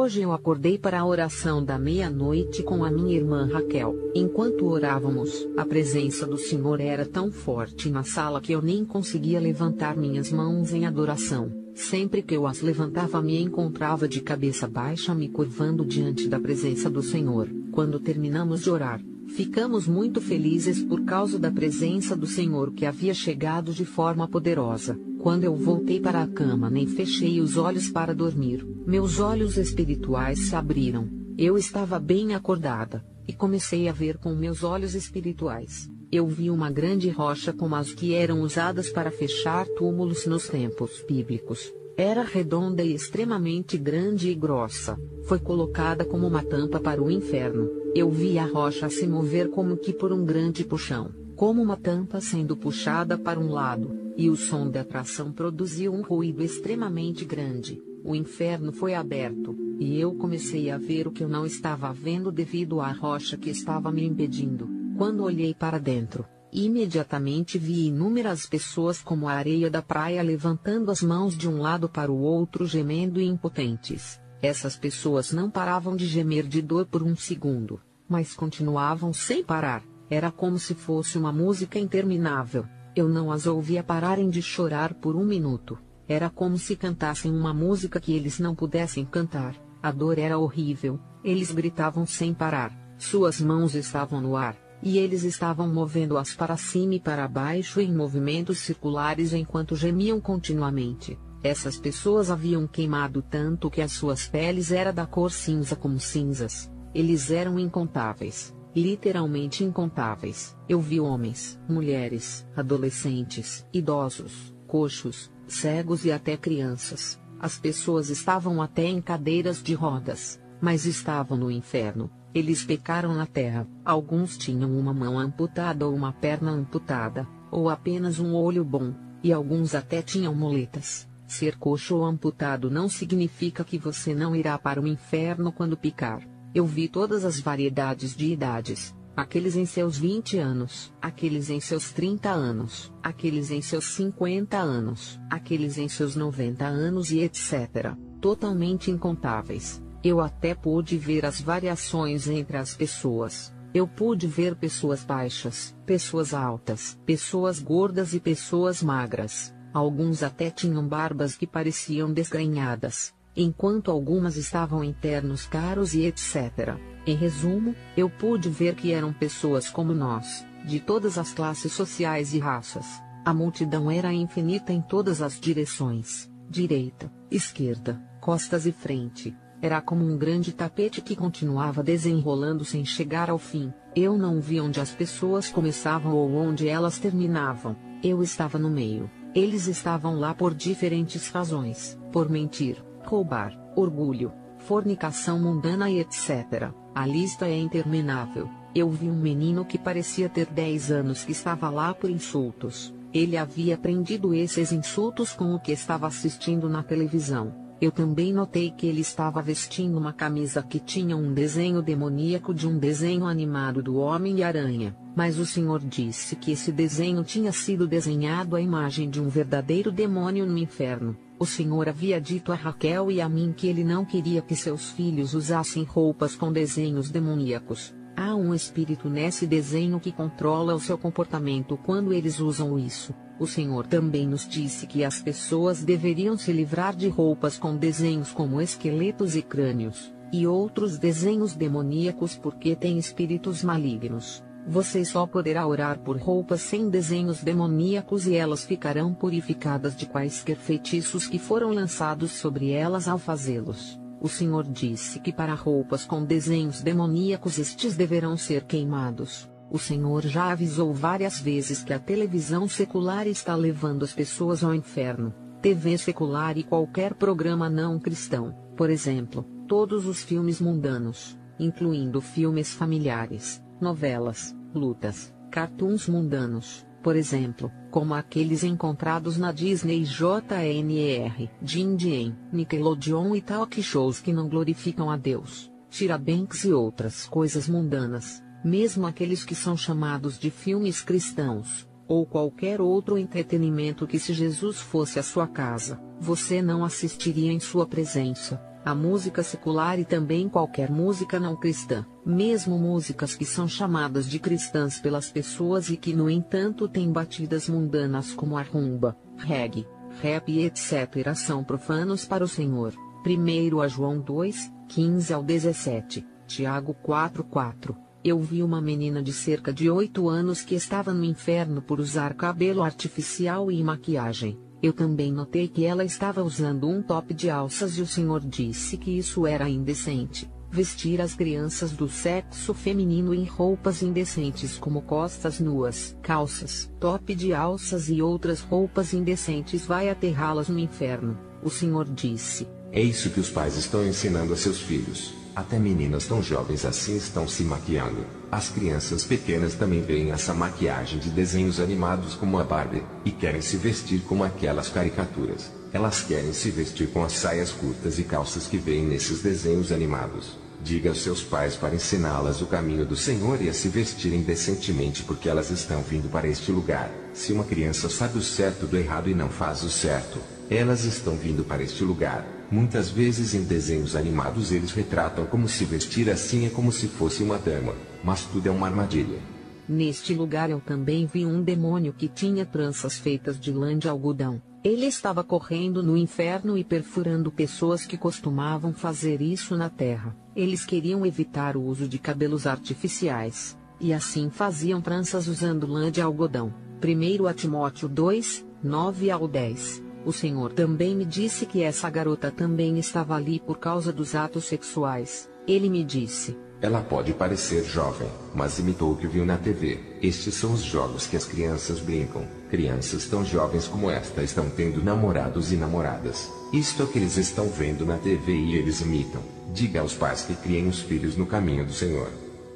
Hoje eu acordei para a oração da meia-noite com a minha irmã Raquel. Enquanto orávamos, a presença do Senhor era tão forte na sala que eu nem conseguia levantar minhas mãos em adoração. Sempre que eu as levantava me encontrava de cabeça baixa me curvando diante da presença do Senhor. Quando terminamos de orar, ficamos muito felizes por causa da presença do Senhor que havia chegado de forma poderosa. Quando eu voltei para a cama nem fechei os olhos para dormir, meus olhos espirituais se abriram. Eu estava bem acordada, e comecei a ver com meus olhos espirituais. Eu vi uma grande rocha como as que eram usadas para fechar túmulos nos tempos bíblicos. Era redonda e extremamente grande e grossa. Foi colocada como uma tampa para o inferno. Eu vi a rocha se mover como que por um grande puxão, como uma tampa sendo puxada para um lado, e o som da tração produziu um ruído extremamente grande. O inferno foi aberto, e eu comecei a ver o que eu não estava vendo devido à rocha que estava me impedindo. Quando olhei para dentro, imediatamente vi inúmeras pessoas como a areia da praia levantando as mãos de um lado para o outro gemendo e impotentes. Essas pessoas não paravam de gemer de dor por um segundo, mas continuavam sem parar. Era como se fosse uma música interminável. Eu não as ouvia pararem de chorar por um minuto. Era como se cantassem uma música que eles não pudessem cantar. A dor era horrível. Eles gritavam sem parar. Suas mãos estavam no ar, e eles estavam movendo-as para cima e para baixo em movimentos circulares enquanto gemiam continuamente. Essas pessoas haviam queimado tanto que as suas peles eram da cor cinza como cinzas. Eles eram incontáveis. Literalmente incontáveis. Eu vi homens, mulheres, adolescentes, idosos, coxos, cegos e até crianças. As pessoas estavam até em cadeiras de rodas, mas estavam no inferno. Eles pecaram na terra. Alguns tinham uma mão amputada ou uma perna amputada, ou apenas um olho bom, e alguns até tinham muletas. Ser coxo ou amputado não significa que você não irá para o inferno quando pecar. Eu vi todas as variedades de idades, aqueles em seus 20 anos, aqueles em seus 30 anos, aqueles em seus 50 anos, aqueles em seus 90 anos e etc. Totalmente incontáveis. Eu até pude ver as variações entre as pessoas. Eu pude ver pessoas baixas, pessoas altas, pessoas gordas e pessoas magras. Alguns até tinham barbas que pareciam desgrenhadas, enquanto algumas estavam em ternos caros e etc. Em resumo, eu pude ver que eram pessoas como nós, de todas as classes sociais e raças. A multidão era infinita em todas as direções, direita, esquerda, costas e frente. Era como um grande tapete que continuava desenrolando sem chegar ao fim. Eu não vi onde as pessoas começavam ou onde elas terminavam. Eu estava no meio. Eles estavam lá por diferentes razões, por mentir, roubar, orgulho, fornicação mundana e etc. A lista é interminável. Eu vi um menino que parecia ter 10 anos que estava lá por insultos. Ele havia aprendido esses insultos com o que estava assistindo na televisão. Eu também notei que ele estava vestindo uma camisa que tinha um desenho demoníaco de um desenho animado do Homem-Aranha, mas o Senhor disse que esse desenho tinha sido desenhado à imagem de um verdadeiro demônio no inferno. O Senhor havia dito a Raquel e a mim que ele não queria que seus filhos usassem roupas com desenhos demoníacos. Há um espírito nesse desenho que controla o seu comportamento quando eles usam isso. O Senhor também nos disse que as pessoas deveriam se livrar de roupas com desenhos como esqueletos e crânios, e outros desenhos demoníacos porque têm espíritos malignos. Você só poderá orar por roupas sem desenhos demoníacos e elas ficarão purificadas de quaisquer feitiços que foram lançados sobre elas ao fazê-los. O Senhor disse que para roupas com desenhos demoníacos estes deverão ser queimados. O Senhor já avisou várias vezes que a televisão secular está levando as pessoas ao inferno. TV secular e qualquer programa não cristão, por exemplo, todos os filmes mundanos, incluindo filmes familiares, novelas, lutas, cartoons mundanos, por exemplo, como aqueles encontrados na Disney JNR, Jin, Nickelodeon e talk shows que não glorificam a Deus, Tyra Banks e outras coisas mundanas. Mesmo aqueles que são chamados de filmes cristãos, ou qualquer outro entretenimento que se Jesus fosse à sua casa, você não assistiria em sua presença. A música secular e também qualquer música não cristã, mesmo músicas que são chamadas de cristãs pelas pessoas e que no entanto têm batidas mundanas como a rumba, reggae, rap e etc. são profanos para o Senhor. 1 João 2, 15 ao 17, Tiago 4:4. Eu vi uma menina de cerca de 8 anos que estava no inferno por usar cabelo artificial e maquiagem. Eu também notei que ela estava usando um top de alças e o Senhor disse que isso era indecente. Vestir as crianças do sexo feminino em roupas indecentes como costas nuas, calças, top de alças e outras roupas indecentes vai aterrá-las no inferno, o Senhor disse. É isso que os pais estão ensinando a seus filhos. Até meninas tão jovens assim estão se maquiando. As crianças pequenas também veem essa maquiagem de desenhos animados como a Barbie, e querem se vestir como aquelas caricaturas. Elas querem se vestir com as saias curtas e calças que veem nesses desenhos animados. Diga aos seus pais para ensiná-las o caminho do Senhor e a se vestirem decentemente porque elas estão vindo para este lugar. Se uma criança sabe o certo do errado e não faz o certo, elas estão vindo para este lugar. Muitas vezes em desenhos animados eles retratam como se vestir assim é como se fosse uma dama, mas tudo é uma armadilha. Neste lugar eu também vi um demônio que tinha tranças feitas de lã de algodão. Ele estava correndo no inferno e perfurando pessoas que costumavam fazer isso na terra. Eles queriam evitar o uso de cabelos artificiais, e assim faziam tranças usando lã de algodão. 1 Timóteo 2, 9 ao 10. O Senhor também me disse que essa garota também estava ali por causa dos atos sexuais. Ele me disse: ela pode parecer jovem, mas imitou o que viu na TV. Estes são os jogos que as crianças brincam. Crianças tão jovens como esta estão tendo namorados e namoradas. Isto é o que eles estão vendo na TV e eles imitam. Diga aos pais que criem os filhos no caminho do Senhor.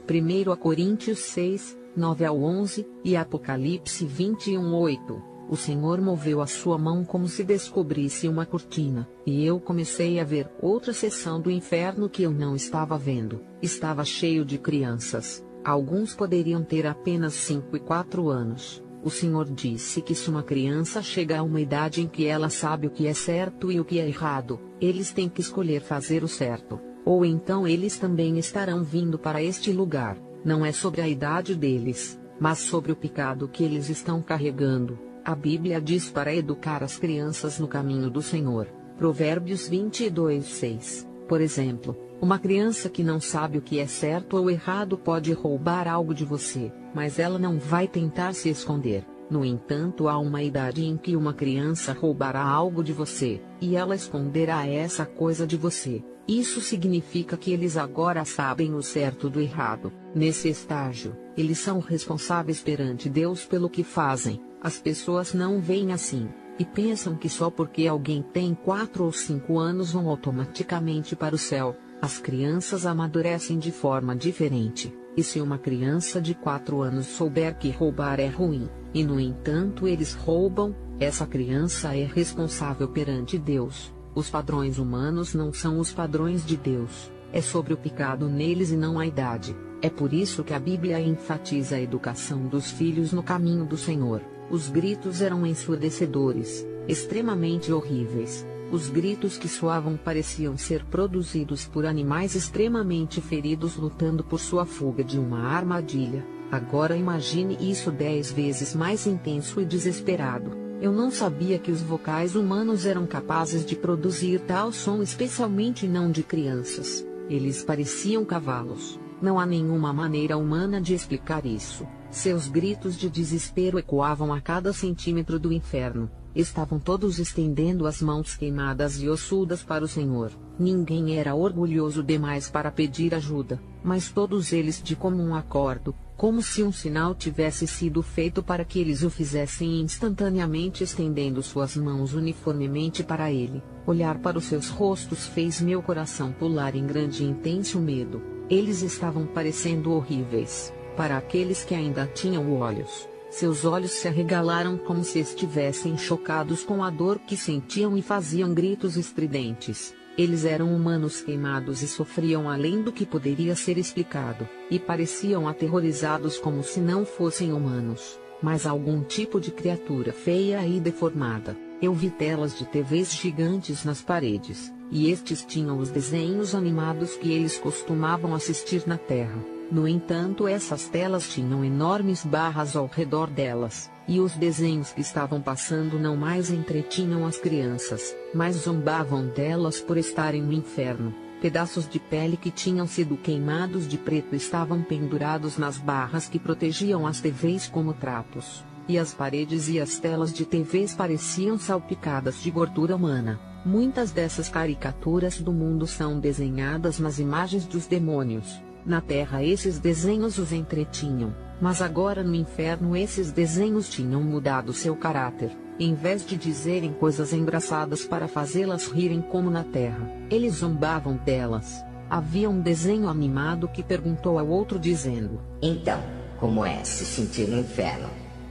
1 Coríntios 6, 9 ao 11, e Apocalipse 21, 8. O Senhor moveu a sua mão como se descobrisse uma cortina, e eu comecei a ver outra seção do inferno que eu não estava vendo. Estava cheio de crianças. Alguns poderiam ter apenas 5 e 4 anos. O Senhor disse que se uma criança chega a uma idade em que ela sabe o que é certo e o que é errado, eles têm que escolher fazer o certo. Ou então eles também estarão vindo para este lugar. Não é sobre a idade deles, mas sobre o pecado que eles estão carregando. A Bíblia diz para educar as crianças no caminho do Senhor. Provérbios 22, 6. Por exemplo, uma criança que não sabe o que é certo ou errado pode roubar algo de você, mas ela não vai tentar se esconder. No entanto, há uma idade em que uma criança roubará algo de você, e ela esconderá essa coisa de você. Isso significa que eles agora sabem o certo do errado. Nesse estágio, eles são responsáveis perante Deus pelo que fazem. As pessoas não veem assim, e pensam que só porque alguém tem 4 ou 5 anos vão automaticamente para o céu. As crianças amadurecem de forma diferente, e se uma criança de 4 anos souber que roubar é ruim, e no entanto eles roubam, essa criança é responsável perante Deus. Os padrões humanos não são os padrões de Deus, é sobre o pecado neles e não a idade. É por isso que a Bíblia enfatiza a educação dos filhos no caminho do Senhor. Os gritos eram ensurdecedores, extremamente horríveis. Os gritos que soavam pareciam ser produzidos por animais extremamente feridos lutando por sua fuga de uma armadilha. Agora imagine isso 10 vezes mais intenso e desesperado. Eu não sabia que os vocais humanos eram capazes de produzir tal som, especialmente não de crianças. Eles pareciam cavalos. Não há nenhuma maneira humana de explicar isso. Seus gritos de desespero ecoavam a cada centímetro do inferno. Estavam todos estendendo as mãos queimadas e ossudas para o Senhor. Ninguém era orgulhoso demais para pedir ajuda, mas todos eles de comum acordo, como se um sinal tivesse sido feito para que eles o fizessem instantaneamente, estendendo suas mãos uniformemente para ele. Olhar para os seus rostos fez meu coração pular em grande e intenso medo. Eles estavam parecendo horríveis. Para aqueles que ainda tinham olhos, seus olhos se arregalaram como se estivessem chocados com a dor que sentiam e faziam gritos estridentes. Eles eram humanos queimados e sofriam além do que poderia ser explicado, e pareciam aterrorizados como se não fossem humanos, mas algum tipo de criatura feia e deformada. Eu vi telas de TVs gigantes nas paredes, e estes tinham os desenhos animados que eles costumavam assistir na Terra. No entanto, essas telas tinham enormes barras ao redor delas, e os desenhos que estavam passando não mais entretinham as crianças, mas zombavam delas por estarem no inferno. Pedaços de pele que tinham sido queimados de preto estavam pendurados nas barras que protegiam as TVs como trapos, e as paredes e as telas de TVs pareciam salpicadas de gordura humana. Muitas dessas caricaturas do mundo são desenhadas nas imagens dos demônios. Na Terra esses desenhos os entretinham, mas agora no inferno esses desenhos tinham mudado seu caráter. Em vez de dizerem coisas engraçadas para fazê-las rirem como na Terra, eles zombavam delas. Havia um desenho animado que perguntou ao outro dizendo: Então, como é se sentir no inferno?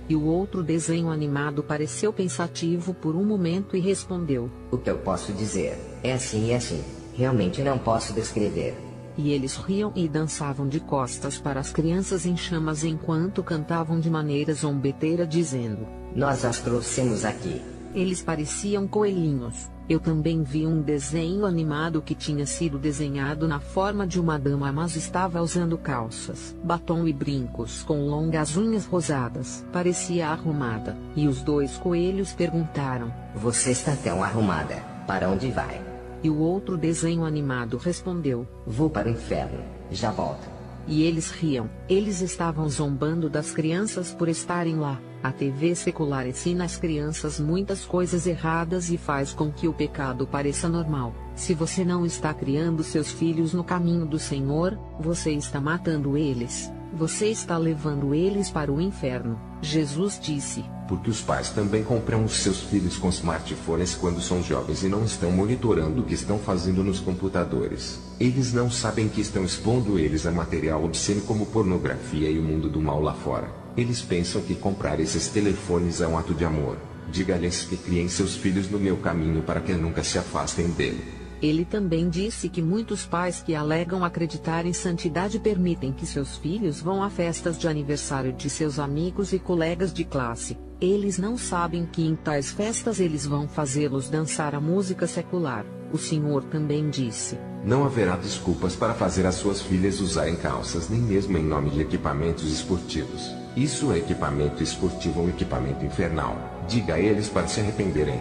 E o outro desenho animado pareceu pensativo por um momento e respondeu: O que eu posso dizer é assim e assim. Realmente não posso descrever. E eles riam e dançavam de costas para as crianças em chamas enquanto cantavam de maneira zombeteira dizendo: Nós as trouxemos aqui. Eles pareciam coelhinhos. Eu também vi um desenho animado que tinha sido desenhado na forma de uma dama, mas estava usando calças, batom e brincos com longas unhas rosadas. Parecia arrumada. E os dois coelhos perguntaram: Você está tão arrumada, para onde vai? E o outro desenho animado respondeu: Vou para o inferno, já volto. E eles riam. Eles estavam zombando das crianças por estarem lá. A TV secular ensina às crianças muitas coisas erradas e faz com que o pecado pareça normal. Se você não está criando seus filhos no caminho do Senhor, você está matando eles. Você está levando eles para o inferno. Jesus disse: Porque os pais também compram os seus filhos com smartphones quando são jovens e não estão monitorando o que estão fazendo nos computadores. Eles não sabem que estão expondo eles a material obsceno como pornografia e o mundo do mal lá fora. Eles pensam que comprar esses telefones é um ato de amor. Diga-lhes que criem seus filhos no meu caminho para que nunca se afastem dele. Ele também disse que muitos pais que alegam acreditar em santidade permitem que seus filhos vão a festas de aniversário de seus amigos e colegas de classe. Eles não sabem que em tais festas eles vão fazê-los dançar a música secular. O Senhor também disse: Não haverá desculpas para fazer as suas filhas usarem calças, nem mesmo em nome de equipamentos esportivos. Isso é equipamento esportivo ou equipamento infernal. Diga a eles para se arrependerem.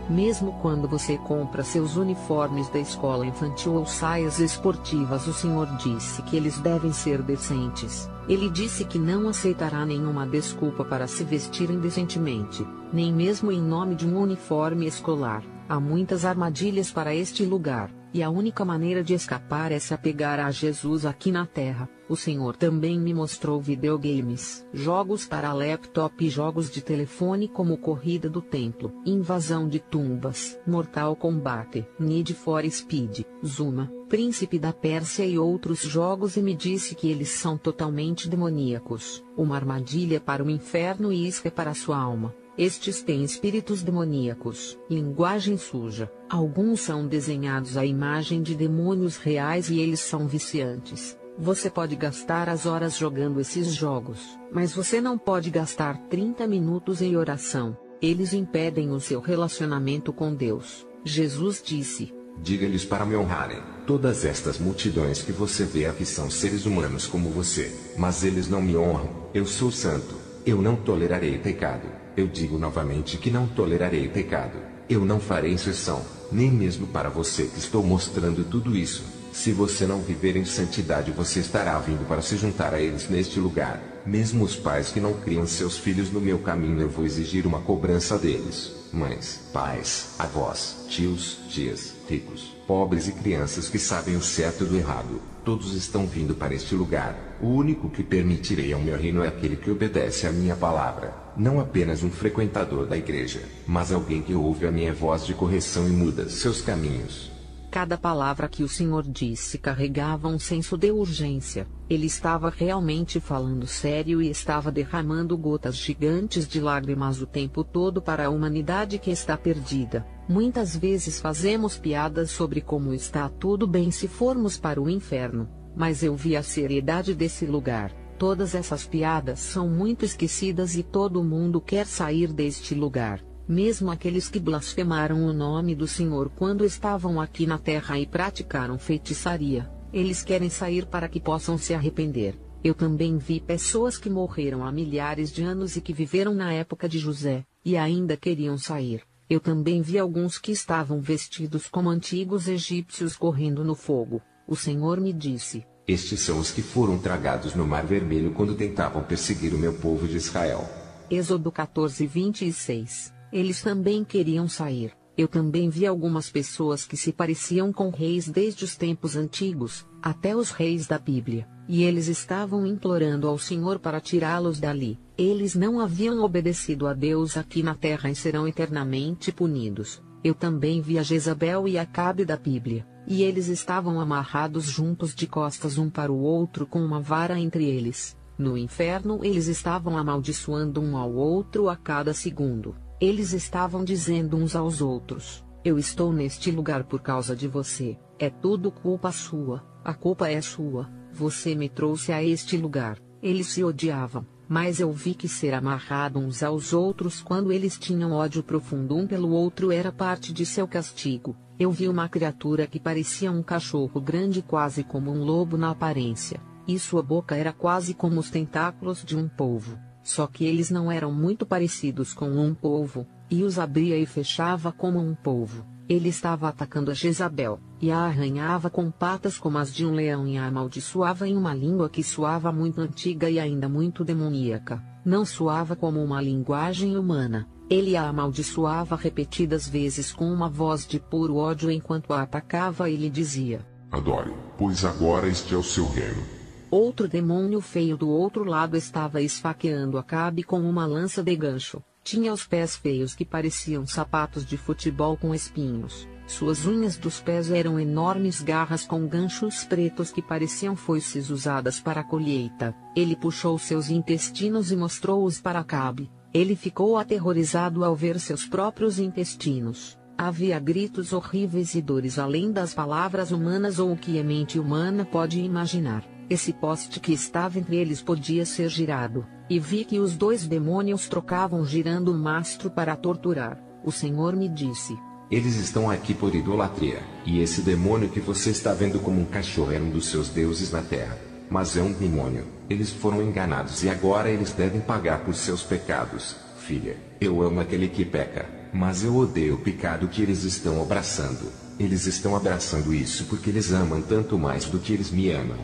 Mesmo quando você compra seus uniformes da escola infantil ou saias esportivas, o Senhor disse que eles devem ser decentes. Ele disse que não aceitará nenhuma desculpa para se vestirem decentemente, nem mesmo em nome de um uniforme escolar. Há muitas armadilhas para este lugar, e a única maneira de escapar é se apegar a Jesus aqui na Terra. O Senhor também me mostrou videogames, jogos para laptop e jogos de telefone como Corrida do Templo, Invasão de Tumbas, Mortal Kombat, Need for Speed, Zuma, Príncipe da Pérsia e outros jogos, e me disse que eles são totalmente demoníacos, uma armadilha para o inferno e isca para sua alma. Estes têm espíritos demoníacos, linguagem suja. Alguns são desenhados à imagem de demônios reais e eles são viciantes. Você pode gastar as horas jogando esses jogos, mas você não pode gastar 30 minutos em oração. Eles impedem o seu relacionamento com Deus. Jesus disse: Diga-lhes para me honrarem. Todas estas multidões que você vê aqui são seres humanos como você, mas eles não me honram. Eu sou santo. Eu não tolerarei pecado. Eu digo novamente que não tolerarei pecado. Eu não farei exceção, nem mesmo para você que estou mostrando tudo isso. Se você não viver em santidade, você estará vindo para se juntar a eles neste lugar. Mesmo os pais que não criam seus filhos no meu caminho, eu vou exigir uma cobrança deles. Mães, pais, avós, tios, tias, ricos, pobres e crianças que sabem o certo do errado, todos estão vindo para este lugar. O único que permitirei ao meu reino é aquele que obedece à minha palavra. Não apenas um frequentador da igreja, mas alguém que ouve a minha voz de correção e muda seus caminhos. Cada palavra que o Senhor disse carregava um senso de urgência. Ele estava realmente falando sério e estava derramando gotas gigantes de lágrimas o tempo todo para a humanidade que está perdida. Muitas vezes fazemos piadas sobre como está tudo bem se formos para o inferno, mas eu vi a seriedade desse lugar. Todas essas piadas são muito esquecidas e todo mundo quer sair deste lugar. mesmo aqueles que blasfemaram o nome do Senhor quando estavam aqui na terra e praticaram feitiçaria, eles querem sair para que possam se arrepender. Eu também vi pessoas que morreram há milhares de anos e que viveram na época de José, e ainda queriam sair. Eu também vi alguns que estavam vestidos como antigos egípcios correndo no fogo. O Senhor me disse: estes são os que foram tragados no Mar Vermelho quando tentavam perseguir o meu povo de Israel. Êxodo 14:26. Eles também queriam sair. Eu também vi algumas pessoas que se pareciam com reis desde os tempos antigos, até os reis da Bíblia, e eles estavam implorando ao Senhor para tirá-los dali. Eles não haviam obedecido a Deus aqui na terra e serão eternamente punidos. Eu também vi a Jezabel e Acabe da Bíblia, e eles estavam amarrados juntos de costas um para o outro com uma vara entre eles. No inferno eles estavam amaldiçoando um ao outro a cada segundo. Eles estavam dizendo uns aos outros: eu estou neste lugar por causa de você, é tudo culpa sua, a culpa é sua, você me trouxe a este lugar. Eles se odiavam, mas eu vi que ser amarrado uns aos outros quando eles tinham ódio profundo um pelo outro era parte de seu castigo. Eu vi uma criatura que parecia um cachorro grande, quase como um lobo na aparência, e sua boca era quase como os tentáculos de um polvo. Só que eles não eram muito parecidos com um polvo, e os abria e fechava como um polvo. Ele estava atacando a Jezabel, e a arranhava com patas como as de um leão e a amaldiçoava em uma língua que soava muito antiga e ainda muito demoníaca. Não soava como uma linguagem humana. Ele a amaldiçoava repetidas vezes com uma voz de puro ódio enquanto a atacava e lhe dizia: adore, pois agora este é o seu reino. Outro demônio feio do outro lado estava esfaqueando Acabe com uma lança de gancho. Tinha os pés feios que pareciam sapatos de futebol com espinhos. Suas unhas dos pés eram enormes garras com ganchos pretos que pareciam foices usadas para a colheita. Ele puxou seus intestinos e mostrou-os para Acabe. Ele ficou aterrorizado ao ver seus próprios intestinos. Havia gritos horríveis e dores além das palavras humanas ou o que a mente humana pode imaginar. Esse poste que estava entre eles podia ser girado, e vi que os dois demônios trocavam girando o mastro para torturar. O Senhor me disse: eles estão aqui por idolatria, e esse demônio que você está vendo como um cachorro é um dos seus deuses na terra. Mas é um demônio. Eles foram enganados e agora eles devem pagar por seus pecados. Filha, eu amo aquele que peca, mas eu odeio o pecado que eles estão abraçando. Eles estão abraçando isso porque eles amam tanto mais do que eles me amam.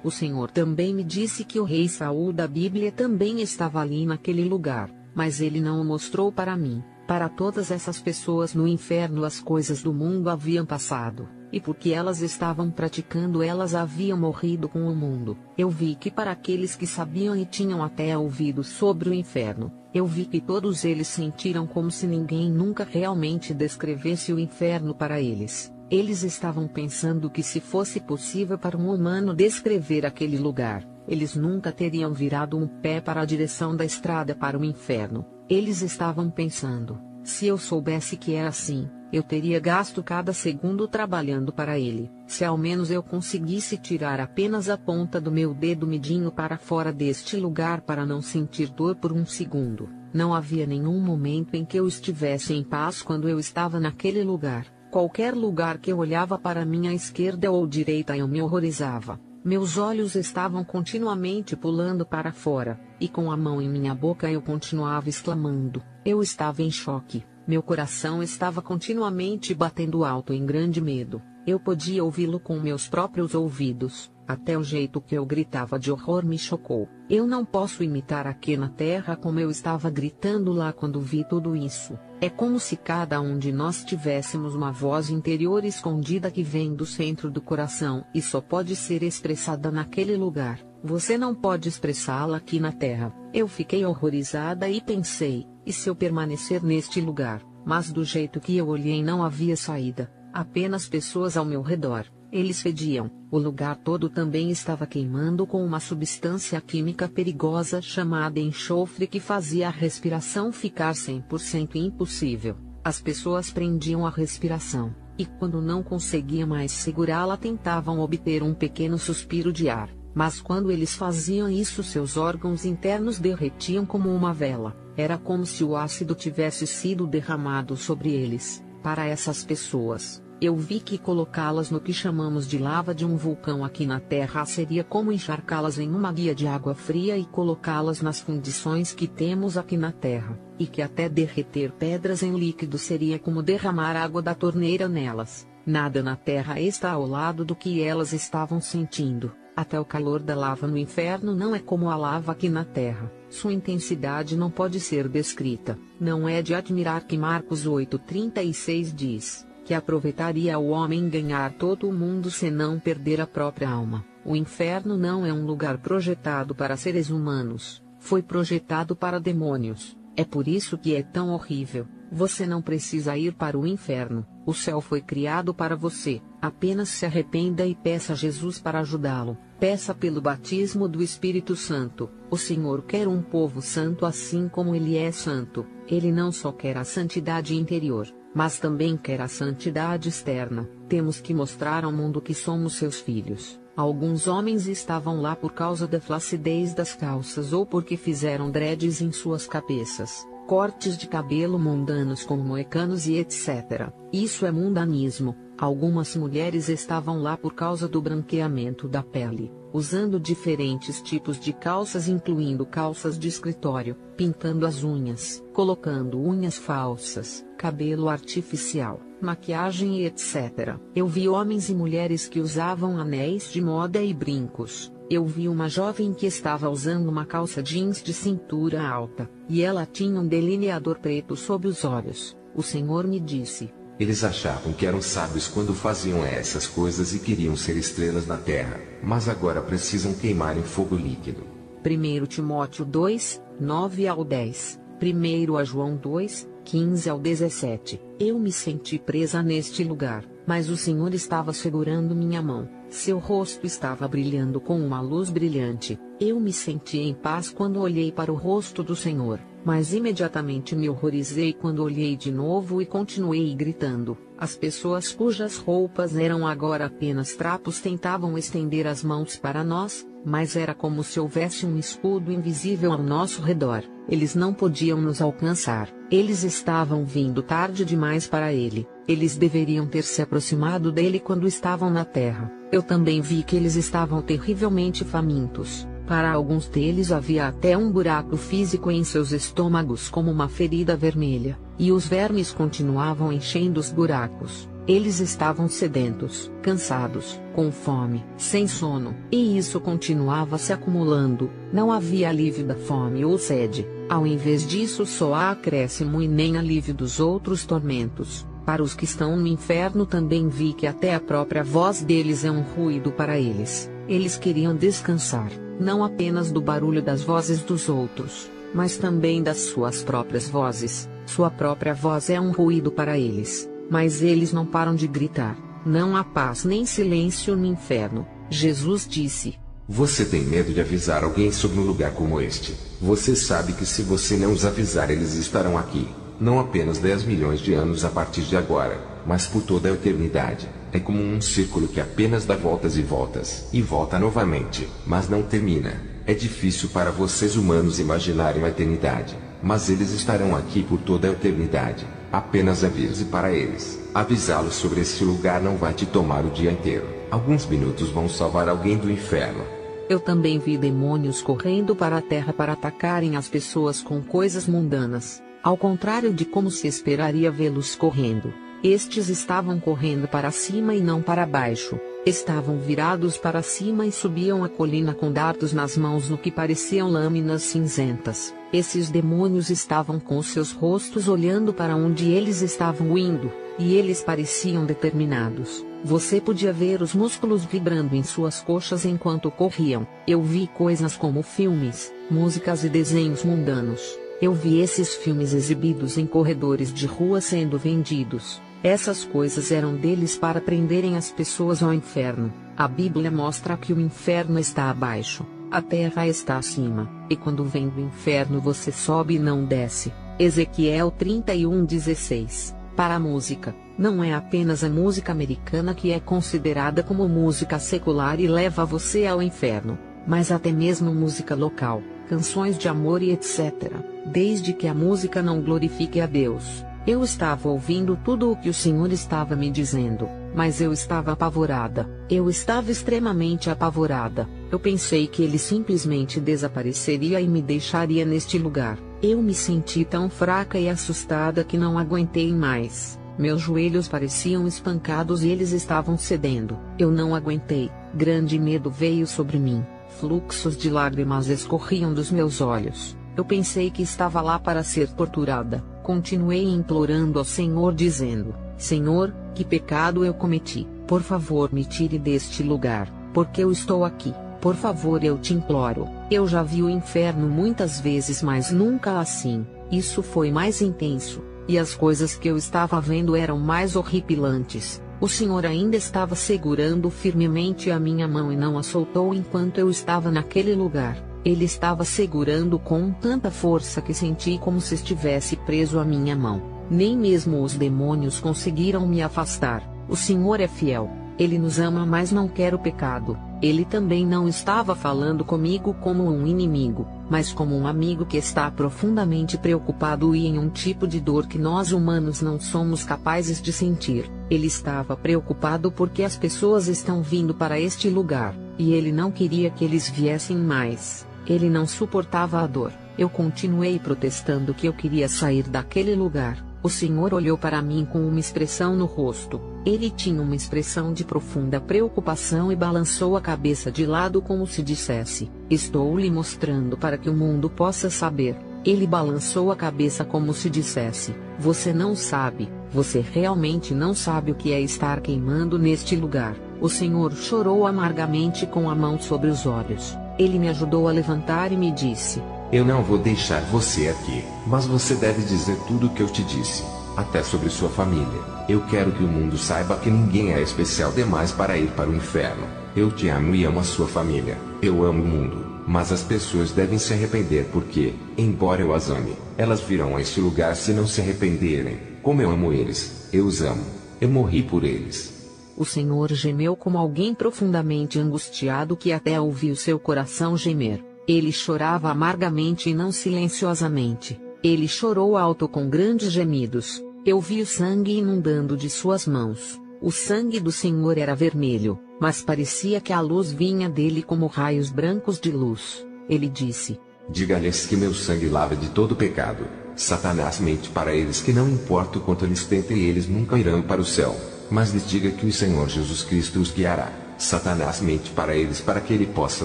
O Senhor também me disse que o rei Saul da Bíblia também estava ali naquele lugar, mas ele não o mostrou para mim. Para todas essas pessoas no inferno as coisas do mundo haviam passado, e porque elas estavam praticando elas haviam morrido com o mundo. Eu vi que para aqueles que sabiam e tinham até ouvido sobre o inferno, eu vi que todos eles sentiram como se ninguém nunca realmente descrevesse o inferno para eles. Eles estavam pensando que se fosse possível para um humano descrever aquele lugar, eles nunca teriam virado um pé para a direção da estrada para o inferno. Eles estavam pensando: se eu soubesse que era assim, eu teria gasto cada segundo trabalhando para ele. Se ao menos eu conseguisse tirar apenas a ponta do meu dedo midinho para fora deste lugar para não sentir dor por um segundo. Não havia nenhum momento em que eu estivesse em paz quando eu estava naquele lugar. Qualquer lugar que eu olhava para minha esquerda ou direita eu me horrorizava. Meus olhos estavam continuamente pulando para fora, e com a mão em minha boca eu continuava exclamando. Eu estava em choque. Meu coração estava continuamente batendo alto em grande medo. Eu podia ouvi-lo com meus próprios ouvidos. Até o jeito que eu gritava de horror me chocou. Eu não posso imitar aqui na terra como eu estava gritando lá quando vi tudo isso. É como se cada um de nós tivéssemos uma voz interior escondida que vem do centro do coração e só pode ser expressada naquele lugar. Você não pode expressá-la aqui na terra. Eu fiquei horrorizada e pensei: e se eu permanecer neste lugar? Mas do jeito que eu olhei não havia saída. Apenas pessoas ao meu redor. Eles fediam. O lugar todo também estava queimando com uma substância química perigosa chamada enxofre que fazia a respiração ficar 100% impossível. As pessoas prendiam a respiração, e quando não conseguiam mais segurá-la tentavam obter um pequeno suspiro de ar. Mas quando eles faziam isso seus órgãos internos derretiam como uma vela. Era como se o ácido tivesse sido derramado sobre eles. Para essas pessoas, eu vi que colocá-las no que chamamos de lava de um vulcão aqui na Terra seria como encharcá-las em uma guia de água fria e colocá-las nas condições que temos aqui na Terra, e que até derreter pedras em líquido seria como derramar água da torneira nelas. Nada na Terra está ao lado do que elas estavam sentindo. Até o calor da lava no inferno não é como a lava aqui na Terra. Sua intensidade não pode ser descrita. Não é de admirar que Marcos 8,36 diz que aproveitaria o homem ganhar todo o mundo se não perder a própria alma. O inferno não é um lugar projetado para seres humanos. Foi projetado para demônios. É por isso que é tão horrível. Você não precisa ir para o inferno. O céu foi criado para você. Apenas se arrependa e peça a Jesus para ajudá-lo. Peça pelo batismo do Espírito Santo. O Senhor quer um povo santo assim como Ele é santo. Ele não só quer a santidade interior, mas também quer a santidade externa. Temos que mostrar ao mundo que somos seus filhos. Alguns homens estavam lá por causa da flacidez das calças ou porque fizeram dreads em suas cabeças, cortes de cabelo mundanos como moicanos e etc. Isso é mundanismo. Algumas mulheres estavam lá por causa do branqueamento da pele, usando diferentes tipos de calças incluindo calças de escritório, pintando as unhas, colocando unhas falsas, cabelo artificial, maquiagem e etc. Eu vi homens e mulheres que usavam anéis de moda e brincos. Eu vi uma jovem que estava usando uma calça jeans de cintura alta, e ela tinha um delineador preto sob os olhos. O Senhor me disse: eles achavam que eram sábios quando faziam essas coisas e queriam ser estrelas na terra, mas agora precisam queimar em fogo líquido. 1 Timóteo 2, 9 ao 10. 1 João 2, 15 ao 17. Eu me senti presa neste lugar, mas o Senhor estava segurando minha mão. Seu rosto estava brilhando com uma luz brilhante. Eu me senti em paz quando olhei para o rosto do Senhor, mas imediatamente me horrorizei quando olhei de novo e continuei gritando. As pessoas cujas roupas eram agora apenas trapos tentavam estender as mãos para nós, mas era como se houvesse um escudo invisível ao nosso redor. Eles não podiam nos alcançar. Eles estavam vindo tarde demais para ele. Eles deveriam ter se aproximado dele quando estavam na terra. Eu também vi que eles estavam terrivelmente famintos. Para alguns deles havia até um buraco físico em seus estômagos como uma ferida vermelha, e os vermes continuavam enchendo os buracos. Eles estavam sedentos, cansados, com fome, sem sono, e isso continuava se acumulando. Não havia alívio da fome ou sede. Ao invés disso, só há acréscimo e nem alívio dos outros tormentos. Para os que estão no inferno também vi que até a própria voz deles é um ruído para eles. Eles queriam descansar, não apenas do barulho das vozes dos outros, mas também das suas próprias vozes. Sua própria voz é um ruído para eles, mas eles não param de gritar. Não há paz nem silêncio no inferno. Jesus disse: você tem medo de avisar alguém sobre um lugar como este? Você sabe que se você não os avisar, eles estarão aqui, não apenas 10 milhões de anos a partir de agora, mas por toda a eternidade. É como um círculo que apenas dá voltas e voltas, e volta novamente, mas não termina. É difícil para vocês humanos imaginarem a eternidade, mas eles estarão aqui por toda a eternidade. Apenas avise para eles. Avisá-los sobre esse lugar não vai te tomar o dia inteiro. Alguns minutos vão salvar alguém do inferno. Eu também vi demônios correndo para a terra para atacarem as pessoas com coisas mundanas. Ao contrário de como se esperaria vê-los correndo, estes estavam correndo para cima e não para baixo. Estavam virados para cima e subiam a colina com dardos nas mãos no que pareciam lâminas cinzentas. Esses demônios estavam com seus rostos olhando para onde eles estavam indo, e eles pareciam determinados. Você podia ver os músculos vibrando em suas coxas enquanto corriam. Eu vi coisas como filmes, músicas e desenhos mundanos. Eu vi esses filmes exibidos em corredores de rua sendo vendidos. Essas coisas eram deles para prenderem as pessoas ao inferno. A Bíblia mostra que o inferno está abaixo, a terra está acima, e quando vem do inferno você sobe e não desce. Ezequiel 31:16. Para a música, não é apenas a música americana que é considerada como música secular e leva você ao inferno, mas até mesmo música local, canções de amor e etc. Desde que a música não glorifique a Deus. Eu estava ouvindo tudo o que o Senhor estava me dizendo, mas eu estava apavorada. Eu estava extremamente apavorada. Eu pensei que ele simplesmente desapareceria e me deixaria neste lugar. Eu me senti tão fraca e assustada que não aguentei mais. Meus joelhos pareciam espancados e eles estavam cedendo. Eu não aguentei. Grande medo veio sobre mim. Fluxos de lágrimas escorriam dos meus olhos. Eu pensei que estava lá para ser torturada. Continuei implorando ao Senhor dizendo: Senhor, que pecado eu cometi? Por favor, me tire deste lugar, porque eu estou aqui. Por favor, eu te imploro. Eu já vi o inferno muitas vezes, mas nunca assim. Isso foi mais intenso, e as coisas que eu estava vendo eram mais horripilantes. O Senhor ainda estava segurando firmemente a minha mão e não a soltou enquanto eu estava naquele lugar. Ele estava segurando com tanta força que senti como se estivesse preso à minha mão. Nem mesmo os demônios conseguiram me afastar. O Senhor é fiel. Ele nos ama, mas não quer o pecado. Ele também não estava falando comigo como um inimigo, mas como um amigo que está profundamente preocupado e em um tipo de dor que nós humanos não somos capazes de sentir. Ele estava preocupado porque as pessoas estão vindo para este lugar, e ele não queria que eles viessem mais. Ele não suportava a dor. Eu continuei protestando que eu queria sair daquele lugar. O Senhor olhou para mim com uma expressão no rosto. Ele tinha uma expressão de profunda preocupação e balançou a cabeça de lado como se dissesse: estou lhe mostrando para que o mundo possa saber. Ele balançou a cabeça como se dissesse: você não sabe, você realmente não sabe o que é estar queimando neste lugar. O Senhor chorou amargamente com a mão sobre os olhos. Ele me ajudou a levantar e me disse: eu não vou deixar você aqui, mas você deve dizer tudo o que eu te disse, até sobre sua família. Eu quero que o mundo saiba que ninguém é especial demais para ir para o inferno. Eu te amo e amo a sua família. Eu amo o mundo, mas as pessoas devem se arrepender porque, embora eu as ame, elas virão a este lugar se não se arrependerem. Como eu amo eles, eu os amo. Eu morri por eles. O Senhor gemeu como alguém profundamente angustiado que até ouviu seu coração gemer. Ele chorava amargamente e não silenciosamente. Ele chorou alto com grandes gemidos. Eu vi o sangue inundando de suas mãos. O sangue do Senhor era vermelho, mas parecia que a luz vinha dele como raios brancos de luz. Ele disse: diga-lhes que meu sangue lava de todo pecado. Satanás mente para eles que não importa o quanto eles tentem, eles nunca irão para o céu. Mas lhes diga que o Senhor Jesus Cristo os guiará. Satanás mente para eles para que ele possa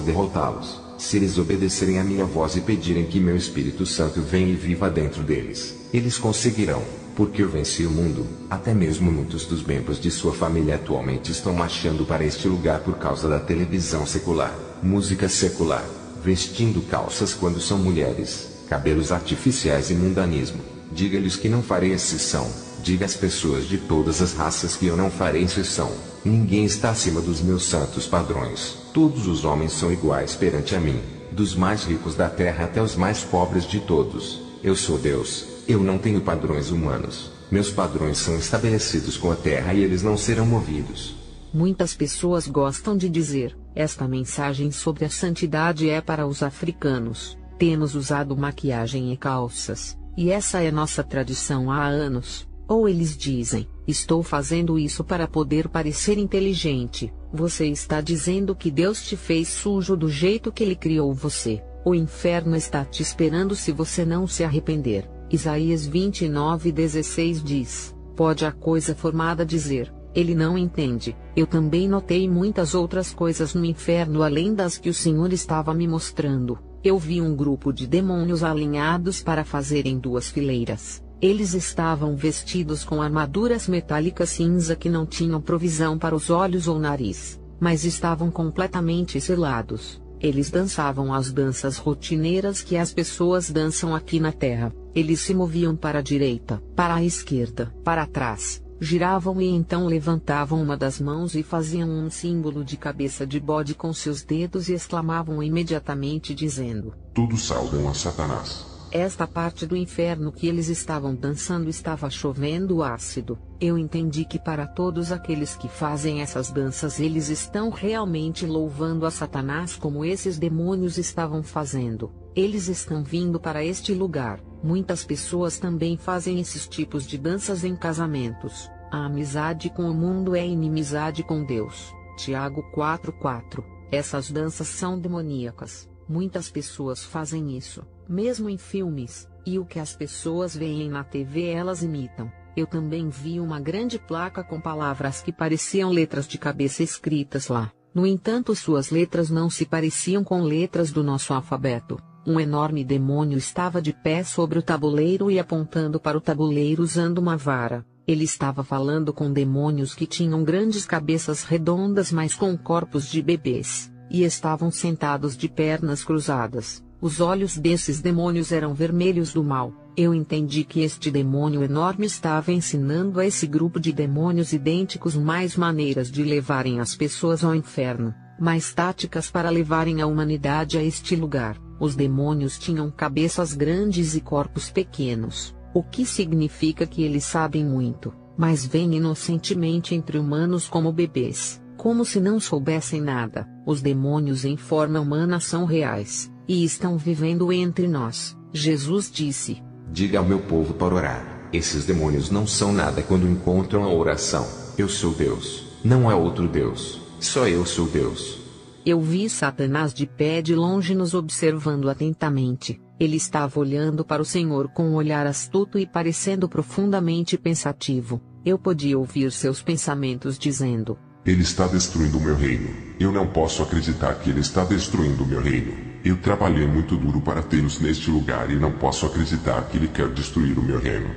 derrotá-los, se eles obedecerem à minha voz e pedirem que meu Espírito Santo venha e viva dentro deles. Eles conseguirão, porque eu venci o mundo. Até mesmo muitos dos membros de sua família atualmente estão marchando para este lugar por causa da televisão secular, música secular, vestindo calças quando são mulheres, cabelos artificiais e mundanismo. Diga-lhes que não farei exceção. Diga às pessoas de todas as raças que eu não farei exceção. Ninguém está acima dos meus santos padrões. Todos os homens são iguais perante a mim, dos mais ricos da terra até os mais pobres de todos. Eu sou Deus. Eu não tenho padrões humanos. Meus padrões são estabelecidos com a terra e eles não serão movidos. Muitas pessoas gostam de dizer: esta mensagem sobre a santidade é para os africanos. Temos usado maquiagem e calças, e essa é nossa tradição há anos. Ou eles dizem: estou fazendo isso para poder parecer inteligente. Você está dizendo que Deus te fez sujo do jeito que Ele criou você. O inferno está te esperando se você não se arrepender. Isaías 29:16 diz: pode a coisa formada dizer: ele não entende. Eu também notei muitas outras coisas no inferno além das que o Senhor estava me mostrando. Eu vi um grupo de demônios alinhados para fazerem duas fileiras. Eles estavam vestidos com armaduras metálicas cinza que não tinham provisão para os olhos ou nariz, mas estavam completamente selados. Eles dançavam as danças rotineiras que as pessoas dançam aqui na Terra. Eles se moviam para a direita, para a esquerda, para trás, giravam e então levantavam uma das mãos e faziam um símbolo de cabeça de bode com seus dedos e exclamavam imediatamente dizendo: todos saudam a Satanás. Esta parte do inferno que eles estavam dançando estava chovendo ácido. Eu entendi que para todos aqueles que fazem essas danças eles estão realmente louvando a Satanás como esses demônios estavam fazendo. Eles estão vindo para este lugar. Muitas pessoas também fazem esses tipos de danças em casamentos. A amizade com o mundo é inimizade com Deus. Tiago 4:4. Essas danças são demoníacas. Muitas pessoas fazem isso, mesmo em filmes, e o que as pessoas veem na TV elas imitam. Eu também vi uma grande placa com palavras que pareciam letras de cabeça escritas lá. No entanto, suas letras não se pareciam com letras do nosso alfabeto. Um enorme demônio estava de pé sobre o tabuleiro e apontando para o tabuleiro usando uma vara. Ele estava falando com demônios que tinham grandes cabeças redondas mas com corpos de bebês, e estavam sentados de pernas cruzadas. Os olhos desses demônios eram vermelhos do mal. Eu entendi que este demônio enorme estava ensinando a esse grupo de demônios idênticos mais maneiras de levarem as pessoas ao inferno, mais táticas para levarem a humanidade a este lugar. Os demônios tinham cabeças grandes e corpos pequenos, o que significa que eles sabem muito, mas vêm inocentemente entre humanos como bebês, como se não soubessem nada. Os demônios em forma humana são reais, e estão vivendo entre nós. Jesus disse: Diga ao meu povo para orar. Esses demônios não são nada quando encontram a oração. Eu sou Deus, não há outro Deus, só eu sou Deus. Eu vi Satanás de pé de longe nos observando atentamente. Ele estava olhando para o Senhor com um olhar astuto e parecendo profundamente pensativo. Eu podia ouvir seus pensamentos dizendo: Ele está destruindo o meu reino. Eu não posso acreditar que ele está destruindo o meu reino. Eu trabalhei muito duro para tê-los neste lugar e não posso acreditar que ele quer destruir o meu reino.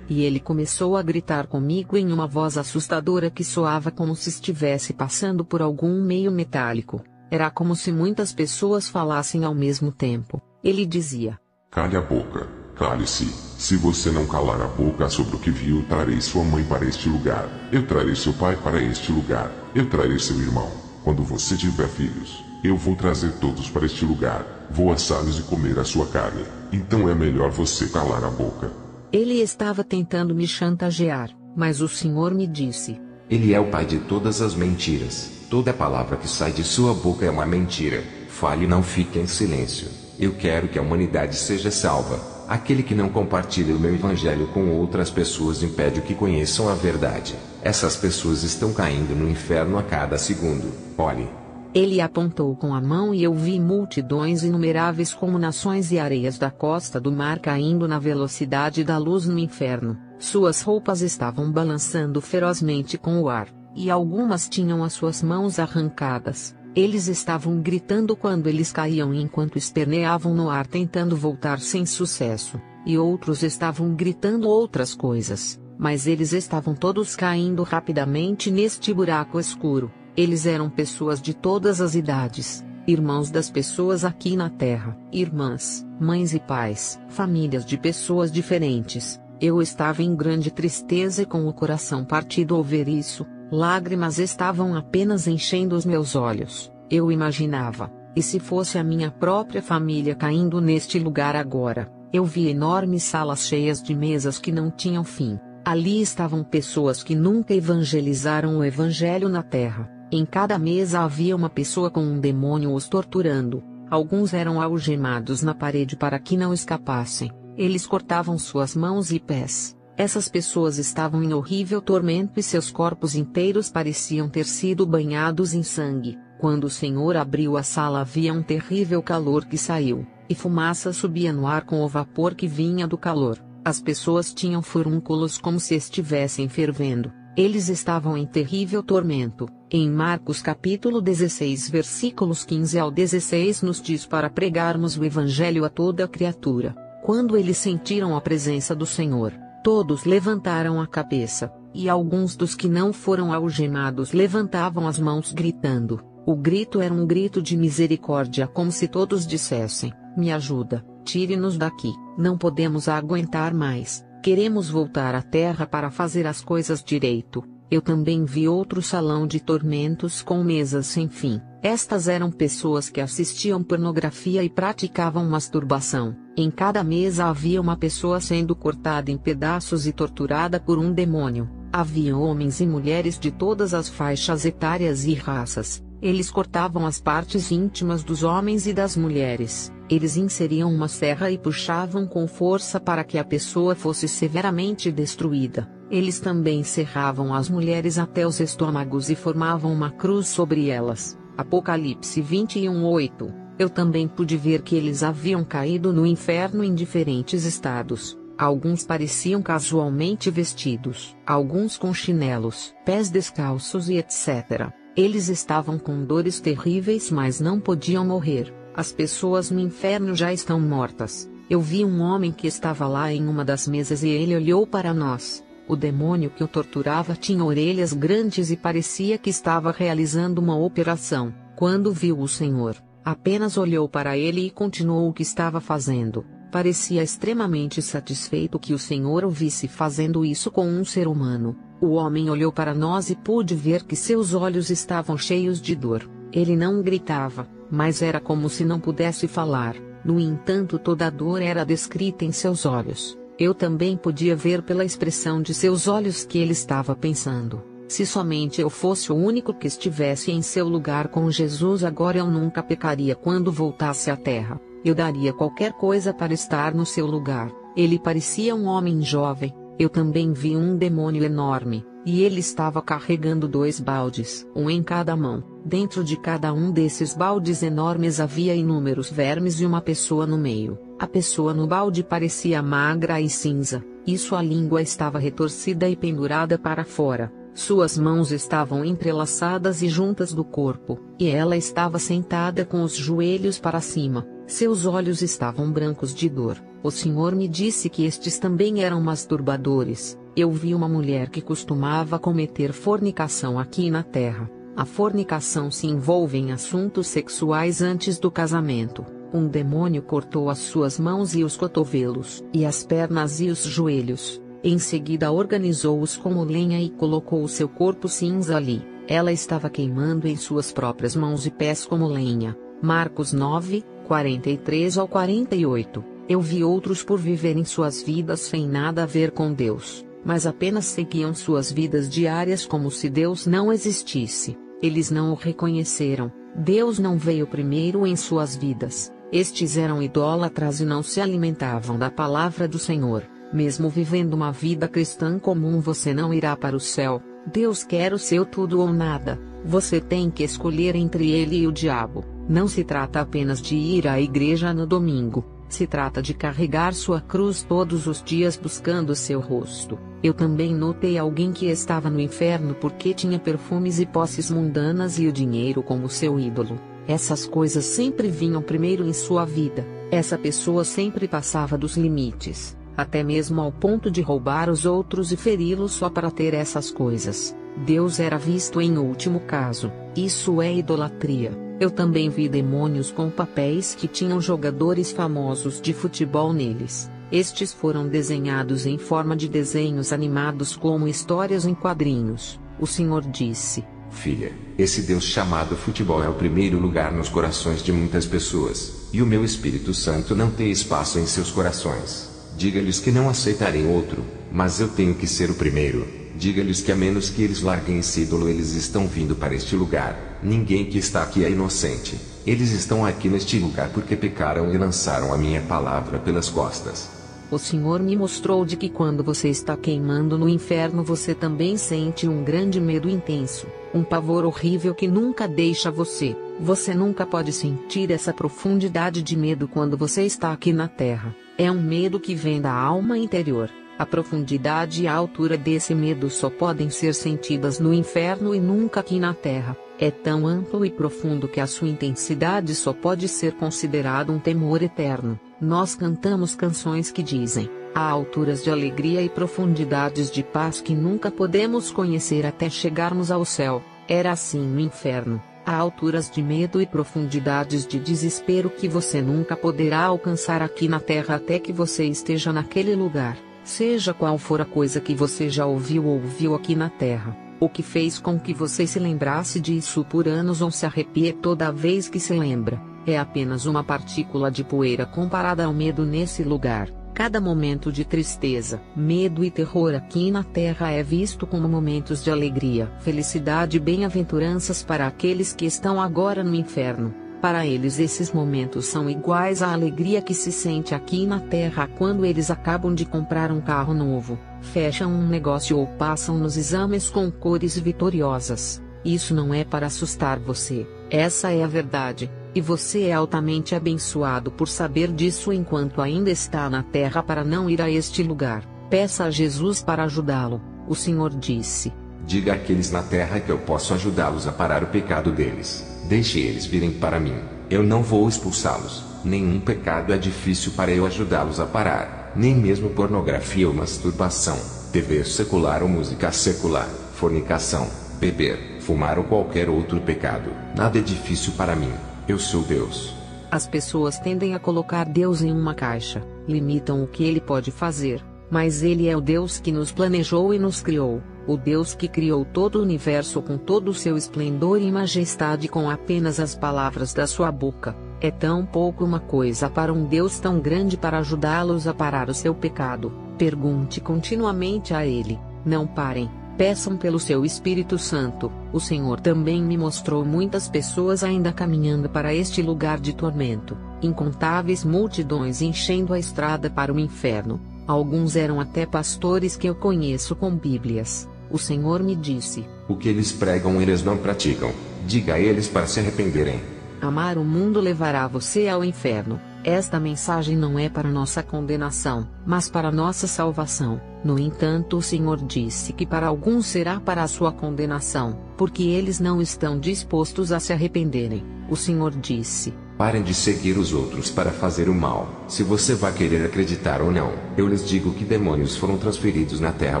E ele começou a gritar comigo em uma voz assustadora que soava como se estivesse passando por algum meio metálico. Era como se muitas pessoas falassem ao mesmo tempo. Ele dizia: Cale a boca, cale-se. Se você não calar a boca sobre o que viu, trarei sua mãe para este lugar. Eu trarei seu pai para este lugar. Eu trarei seu irmão. Quando você tiver filhos, eu vou trazer todos para este lugar. Vou assá-los e comer a sua carne. Então é melhor você calar a boca. Ele estava tentando me chantagear, mas o Senhor me disse: Ele é o pai de todas as mentiras. Toda palavra que sai de sua boca é uma mentira. Fale e não fique em silêncio. Eu quero que a humanidade seja salva. Aquele que não compartilha o meu evangelho com outras pessoas impede que conheçam a verdade. Essas pessoas estão caindo no inferno a cada segundo. Olhe. Ele apontou com a mão e eu vi multidões inumeráveis como nações e areias da costa do mar caindo na velocidade da luz no inferno. Suas roupas estavam balançando ferozmente com o ar, e algumas tinham as suas mãos arrancadas. Eles estavam gritando quando eles caíam enquanto esperneavam no ar tentando voltar sem sucesso, e outros estavam gritando outras coisas, mas eles estavam todos caindo rapidamente neste buraco escuro. Eles eram pessoas de todas as idades, irmãos das pessoas aqui na terra, irmãs, mães e pais, famílias de pessoas diferentes. Eu estava em grande tristeza e com o coração partido ao ver isso. Lágrimas estavam apenas enchendo os meus olhos. Eu imaginava, e se fosse a minha própria família caindo neste lugar agora? Eu vi enormes salas cheias de mesas que não tinham fim. Ali estavam pessoas que nunca evangelizaram o evangelho na terra. Em cada mesa havia uma pessoa com um demônio os torturando. Alguns eram algemados na parede para que não escapassem. Eles cortavam suas mãos e pés. Essas pessoas estavam em horrível tormento e seus corpos inteiros pareciam ter sido banhados em sangue. Quando o Senhor abriu a sala havia um terrível calor que saiu, e fumaça subia no ar com o vapor que vinha do calor. As pessoas tinham furúnculos como se estivessem fervendo. Eles estavam em terrível tormento. Em Marcos capítulo 16 versículos 15 ao 16 nos diz para pregarmos o evangelho a toda criatura. Quando eles sentiram a presença do Senhor, todos levantaram a cabeça, e alguns dos que não foram algemados levantavam as mãos gritando. O grito era um grito de misericórdia, como se todos dissessem: me ajuda, tire-nos daqui, não podemos aguentar mais, queremos voltar à terra para fazer as coisas direito. Eu também vi outro salão de tormentos com mesas sem fim. Estas eram pessoas que assistiam pornografia e praticavam masturbação. Em cada mesa havia uma pessoa sendo cortada em pedaços e torturada por um demônio. Havia homens e mulheres de todas as faixas etárias e raças. Eles cortavam as partes íntimas dos homens e das mulheres, Eles inseriam uma serra e puxavam com força para que a pessoa fosse severamente destruída. Eles também serravam as mulheres até os estômagos e formavam uma cruz sobre elas. Apocalipse 21:8. Eu também pude ver que eles haviam caído no inferno em diferentes estados. Alguns pareciam casualmente vestidos, alguns com chinelos, pés descalços e etc. Eles estavam com dores terríveis, mas não podiam morrer. As pessoas no inferno já estão mortas. Eu vi um homem que estava lá em uma das mesas e ele olhou para nós. O demônio que o torturava tinha orelhas grandes e parecia que estava realizando uma operação. Quando viu o Senhor, apenas olhou para ele e continuou o que estava fazendo. Parecia extremamente satisfeito que o Senhor o visse fazendo isso com um ser humano. O homem olhou para nós e pude ver que seus olhos estavam cheios de dor. Ele não gritava, mas era como se não pudesse falar. No entanto, toda a dor era descrita em seus olhos. Eu também podia ver pela expressão de seus olhos que ele estava pensando: se somente eu fosse o único que estivesse em seu lugar com Jesus agora, eu nunca pecaria quando voltasse à terra. Eu daria qualquer coisa para estar no seu lugar. Ele parecia um homem jovem. Eu também vi um demônio enorme, e ele estava carregando 2 baldes, um em cada mão. Dentro de cada um desses baldes enormes havia inúmeros vermes e uma pessoa no meio. A pessoa no balde parecia magra e cinza, e sua língua estava retorcida e pendurada para fora. Suas mãos estavam entrelaçadas e juntas do corpo, e ela estava sentada com os joelhos para cima. Seus olhos estavam brancos de dor. O Senhor me disse que estes também eram masturbadores. Eu vi uma mulher que costumava cometer fornicação aqui na terra. A fornicação se envolve em assuntos sexuais antes do casamento. Um demônio cortou as suas mãos e os cotovelos, e as pernas e os joelhos. Em seguida organizou-os como lenha e colocou o seu corpo cinza ali. Ela estava queimando em suas próprias mãos e pés como lenha. Marcos 9, 43-48. Eu vi outros por viverem suas vidas sem nada a ver com Deus, mas apenas seguiam suas vidas diárias como se Deus não existisse. Eles não o reconheceram. Deus não veio primeiro em suas vidas. Estes eram idólatras e não se alimentavam da palavra do Senhor. Mesmo vivendo uma vida cristã comum, você não irá para o céu. Deus quer o seu tudo ou nada. Você tem que escolher entre ele e o diabo. Não se trata apenas de ir à igreja no domingo. Se trata de carregar sua cruz todos os dias buscando seu rosto. Eu também notei alguém que estava no inferno porque tinha perfumes e posses mundanas e o dinheiro como seu ídolo. Essas coisas sempre vinham primeiro em sua vida. Essa pessoa sempre passava dos limites, até mesmo ao ponto de roubar os outros e feri-los só para ter essas coisas. Deus era visto em último caso. Isso é idolatria. Eu também vi demônios com papéis que tinham jogadores famosos de futebol neles. Estes foram desenhados em forma de desenhos animados como histórias em quadrinhos. O Senhor disse: Filha, esse Deus chamado futebol é o primeiro lugar nos corações de muitas pessoas, e o meu Espírito Santo não tem espaço em seus corações. Diga-lhes que não aceitarem outro, mas eu tenho que ser o primeiro. Diga-lhes que a menos que eles larguem esse ídolo, eles estão vindo para este lugar. Ninguém que está aqui é inocente. Eles estão aqui neste lugar porque pecaram e lançaram a minha palavra pelas costas. O Senhor me mostrou de que quando você está queimando no inferno, você também sente um grande medo intenso, um pavor horrível que nunca deixa você. Você nunca pode sentir essa profundidade de medo quando você está aqui na terra. É um medo que vem da alma interior. A profundidade e a altura desse medo só podem ser sentidas no inferno e nunca aqui na terra. É tão amplo e profundo que a sua intensidade só pode ser considerado um temor eterno. Nós cantamos canções que dizem: há alturas de alegria e profundidades de paz que nunca podemos conhecer até chegarmos ao céu. Era assim no inferno. Há alturas de medo e profundidades de desespero que você nunca poderá alcançar aqui na terra até que você esteja naquele lugar. Seja qual for a coisa que você já ouviu ou viu aqui na terra, o que fez com que você se lembrasse disso por anos ou se arrepie toda vez que se lembra, é apenas uma partícula de poeira comparada ao medo nesse lugar. Cada momento de tristeza, medo e terror aqui na terra é visto como momentos de alegria, felicidade e bem-aventuranças para aqueles que estão agora no inferno. Para eles esses momentos são iguais à alegria que se sente aqui na Terra quando eles acabam de comprar um carro novo, fecham um negócio ou passam nos exames com cores vitoriosas. Isso não é para assustar você, essa é a verdade, e você é altamente abençoado por saber disso enquanto ainda está na Terra para não ir a este lugar. Peça a Jesus para ajudá-lo, o Senhor disse. Diga àqueles na terra que eu posso ajudá-los a parar o pecado deles. Deixe eles virem para mim. Eu não vou expulsá-los. Nenhum pecado é difícil para eu ajudá-los a parar. Nem mesmo pornografia ou masturbação, TV secular ou música secular, fornicação, beber, fumar ou qualquer outro pecado. Nada é difícil para mim. Eu sou Deus. As pessoas tendem a colocar Deus em uma caixa, limitam o que ele pode fazer, mas ele é o Deus que nos planejou e nos criou. O Deus que criou todo o universo com todo o seu esplendor e majestade com apenas as palavras da sua boca. É tão pouco uma coisa para um Deus tão grande para ajudá-los a parar o seu pecado. Pergunte continuamente a Ele. Não parem. Peçam pelo seu Espírito Santo. O Senhor também me mostrou muitas pessoas ainda caminhando para este lugar de tormento. Incontáveis multidões enchendo a estrada para o inferno. Alguns eram até pastores que eu conheço com Bíblias. O Senhor me disse: o que eles pregam eles não praticam. Diga a eles para se arrependerem. Amar o mundo levará você ao inferno. Esta mensagem não é para nossa condenação, mas para nossa salvação. No entanto, o Senhor disse que para alguns será para a sua condenação, porque eles não estão dispostos a se arrependerem. O Senhor disse: parem de seguir os outros para fazer o mal. Se você vai querer acreditar ou não, eu lhes digo que demônios foram transferidos na terra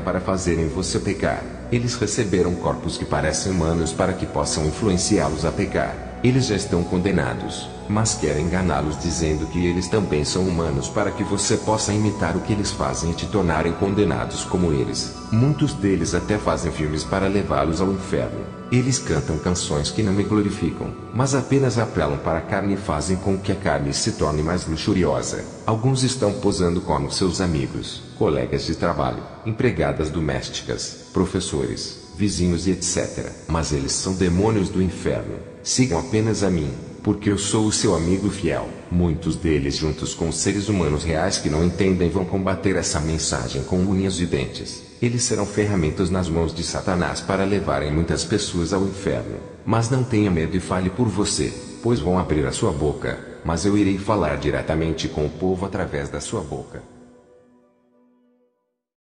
para fazerem você pecar. Eles receberam corpos que parecem humanos para que possam influenciá-los a pecar. Eles já estão condenados, mas querem enganá-los dizendo que eles também são humanos para que você possa imitar o que eles fazem e te tornarem condenados como eles. Muitos deles até fazem filmes para levá-los ao inferno. Eles cantam canções que não me glorificam, mas apenas apelam para a carne e fazem com que a carne se torne mais luxuriosa. Alguns estão posando como seus amigos, colegas de trabalho, empregadas domésticas, professores, vizinhos e etc. Mas eles são demônios do inferno. Sigam apenas a mim, porque eu sou o seu amigo fiel. Muitos deles, juntos com seres humanos reais que não entendem, vão combater essa mensagem com unhas e dentes. Eles serão ferramentas nas mãos de Satanás para levarem muitas pessoas ao inferno. Mas não tenha medo e fale por você, pois vão abrir a sua boca, mas eu irei falar diretamente com o povo através da sua boca.